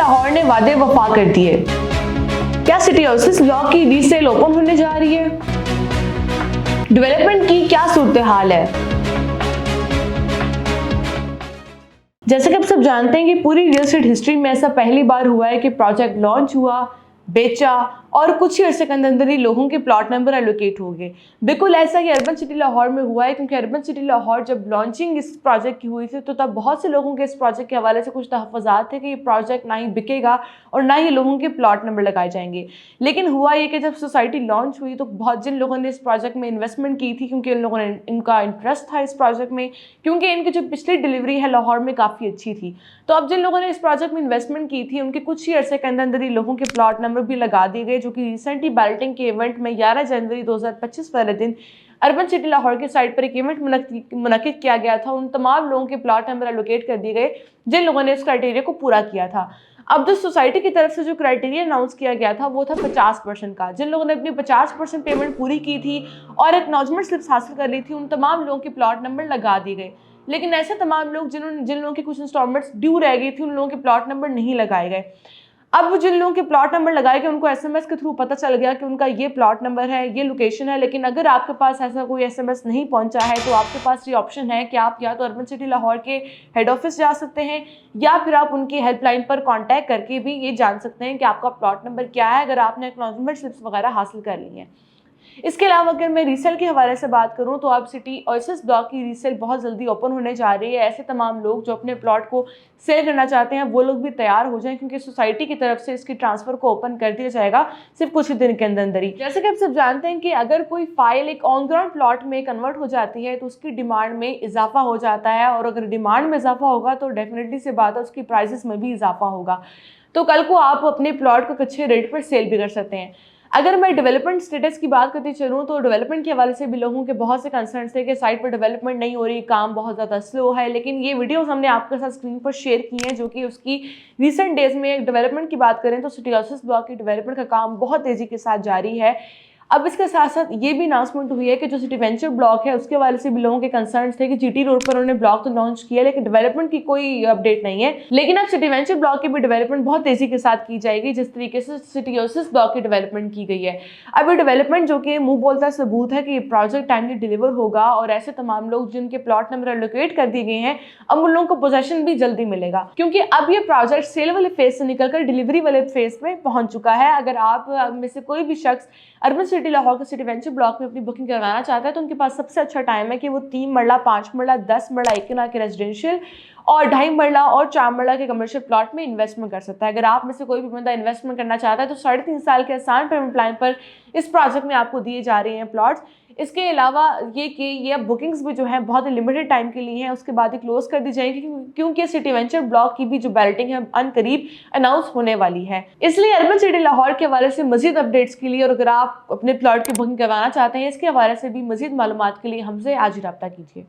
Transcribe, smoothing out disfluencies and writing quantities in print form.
लाहौर ने वादे वफा कर दिए। क्या सिटी हाउसेस ब्लॉक की रीसेल ओपन होने जा रही है? डेवलपमेंट की क्या सूरत हाल है? जैसे कि आप सब जानते हैं कि पूरी रियल एस्टेट हिस्ट्री में ऐसा पहली बार हुआ है कि प्रोजेक्ट लॉन्च हुआ, बेचा और कुछ ही अरसे के अंदर ही लोगों के प्लॉट नंबर एलोकेट हो गए। बिल्कुल ऐसा ही अर्बन सिटी लाहौर में हुआ है, क्योंकि अर्बन सिटी लाहौर जब लॉन्चिंग इस प्रोजेक्ट की हुई थी तो तब बहुत से लोगों के इस प्रोजेक्ट के हवाले से कुछ तहफ़्फ़ुज़ात थे कि ये प्रोजेक्ट ना ही बिकेगा और ना ही लोगों के प्लॉट नंबर लगाए जाएंगे। लेकिन हुआ ये कि जब सोसाइटी लॉन्च हुई तो बहुत जिन लोगों ने इस प्रोजेक्ट में इन्वेस्टमेंट की थी, क्योंकि उन लोगों ने इनका इंटरेस्ट था इस प्रोजेक्ट में, क्योंकि इनकी जो पिछली डिलीवरी है लाहौर में काफ़ी अच्छी थी, तो अब जिन लोगों ने इस प्रोजेक्ट में इन्वेस्टमेंट की थी उनके कुछ ही अरसे के अंदर ही लोगों के प्लॉट नंबर भी लगा दिए गए, जो कि रिसेंटली बैलेटिंग के इवेंट में 11 जनवरी 2025 वाले दिन अर्बन सिटी लाहौर की साइट पर एक इवेंट मुनक्किद किया गया था। उन तमाम लोगों के प्लॉट नंबर एलोकेट कर दिए गए जिन लोगों ने इस क्राइटेरिया को पूरा किया था। अब जो सोसाइटी की तरफ से जो क्राइटेरिया अनाउंस किया गया था वो था 50% का। जिन लोगों ने अपनी 50% पेमेंट पूरी की थी और एक्नॉलेजमेंट स्लिप्स हासिल कर ली थी, उन तमाम लोगों के प्लॉट नंबर लगा दिए गए। लेकिन ऐसे तमाम लोग जिन लोगों की कुछ इंस्टॉलमेंट्स ड्यू रह गई थी, उन लोगों के प्लॉट नंबर नहीं लगाए गए। अब जिन लोगों के प्लॉट नंबर लगाए गए उनको एसएमएस के थ्रू पता चल गया कि उनका ये प्लॉट नंबर है, ये लोकेशन है, लेकिन अगर आपके पास ऐसा कोई एसएमएस नहीं पहुंचा है तो आपके पास ये ऑप्शन है कि आप या तो अर्बन सिटी लाहौर के हेड ऑफिस जा सकते हैं या फिर आप उनकी हेल्पलाइन पर कांटेक्ट करके भी ये जान सकते हैं कि आपका प्लॉट नंबर क्या है, अगर आपने एक्नॉलेजमेंट स्लिप्स वगैरह हासिल कर ली हैं। इसके अलावा अगर मैं रीसेल के हवाले से बात करूं तो अब सिटी ओएसिस ब्लॉक की रीसेल बहुत जल्दी ओपन होने जा रही है। ऐसे तमाम लोग जो अपने प्लॉट को सेल करना चाहते हैं वो लोग भी तैयार हो जाएं, क्योंकि सोसाइटी की तरफ से इसकी ट्रांसफर को ओपन कर दिया जाएगा सिर्फ कुछ ही दिन के अंदर ही। जैसे कि आप सब जानते हैं कि अगर कोई फाइल एक ऑन ग्राउंड प्लॉट में कन्वर्ट हो जाती है तो उसकी डिमांड में इजाफा हो जाता है, और अगर डिमांड में इजाफा होगा तो डेफिनेटली से बात है उसकी प्राइसेस में भी इजाफा होगा। तो कल को आप अपने प्लॉट को अच्छे रेट पर सेल भी कर सकते हैं। अगर मैं डेवलपमेंट स्टेटस की बात करती चलूँ तो डेवलपमेंट के हवाले से भी लोगों के बहुत से कंसर्न थे कि साइट पर डेवलपमेंट नहीं हो रही, काम बहुत ज़्यादा स्लो है। लेकिन ये वीडियोस हमने आपके साथ स्क्रीन पर शेयर की हैं, जो कि उसकी रिसेंट डेज में डेवलपमेंट की बात करें तो सिटी हाउसेस ब्लॉक की डेवलपमेंट का काम बहुत तेज़ी के साथ जारी है। अब इसके साथ साथ ये भी अनाउंसमेंट हुई है कि जो सिटी वेंचर ब्लॉक है उसके हवाले से भी लोगों के कंसर्न्स थे कि जीटी रोड पर उन्होंने ब्लॉक तो लॉन्च किया लेकिन डेवलपमेंट की कोई अपडेट नहीं है। लेकिन अब सिटी वेंचर ब्लॉक की भी डेवलपमेंट बहुत तेजी के साथ की जाएगी, जिस तरीके से सिटी हाउसेस ब्लॉक की डेवलपमेंट की गई है। अब ये डेवलपमेंट जो कि मुंह बोलता सबूत है कि प्रोजेक्ट टाइमली डिलीवर होगा, और ऐसे तमाम लोग जिनके प्लॉट नंबर एलोकेट कर दिए गए हैं अब उन लोगों को पोजेशन भी जल्दी मिलेगा, क्योंकि अब ये प्रोजेक्ट सेल वाले फेज से निकलकर डिलीवरी वाले फेज में पहुंच चुका है। अगर आप में से कोई भी शख्स अर्बन सिटी लाहौर के सिटी वेंचर ब्लॉक में अपनी बुकिंग करवाना चाहता है तो उनके पास सबसे अच्छा टाइम है कि वो 3 मरला, 5 मरला, 10 मरला, 1 कनाल के रेजिडेंशियल और 2.5 मरला और 4 मरला के कमर्शियल प्लॉट में इन्वेस्टमेंट कर सकता है। अगर आप में से कोई भी बंदा इन्वेस्टमेंट करना चाहता है तो 3.5 साल के आसान पेमेंट प्लान पर इस प्रोजेक्ट में आपको दिए जा रहे हैं प्लॉट्स। इसके अलावा ये कि ये अब बुकिंग्स भी जो है बहुत लिमिटेड टाइम के लिए हैं, उसके बाद ही क्लोज कर दी जाएंगी, क्योंकि सिटी वेंचर ब्लॉक की भी जो बैलेटिंग है अनकरीब अनाउंस होने वाली है। इसलिए अर्बन सिटी लाहौर के हवाले से मजीद अपडेट्स के लिए और अगर आप अपने प्लॉट की बुकिंग करवाना चाहते हैं इसके हवाले से भी मजीद मालूमात के लिए हमसे आज ही रब्ता कीजिए।